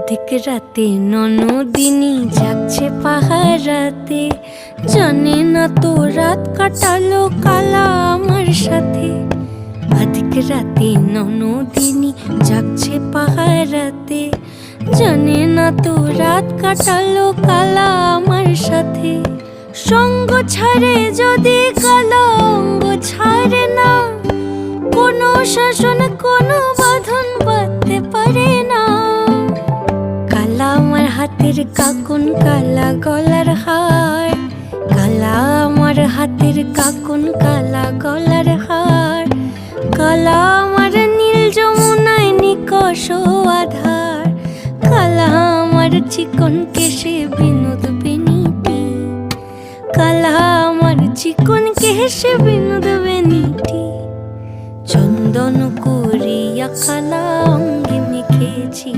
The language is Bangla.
অধিক রাতে ননদিনী জাগছে পাহারাতে, জানে না তো রাত কাটালো কালা আমার সাথে। অধিক রাতে ননদিনী জাগছে পাহারাতে, জানে না তো রাত কাটালো কালা আমার সাথে। সঙ্গ ছাড়ে যদি কালা অঙ্গ ছাড়ে না, কোনো শাসন কোনো বাঁধন বাঁধতে পারে না। কালা আমার হাতের কাকুন কালা গলার হার, কালা আমার হাতের কাকুন কালা গলার হার। কালা আমার নীল যমুনায় নিকষ আধার, কালা আমার চিকন কেশে বিনোদ বেনিটি। কালা আমার চিকন কেশে বিনোদ বেনিটি। চন্দন করিয়া কালা অঙ্গে মেখেছি।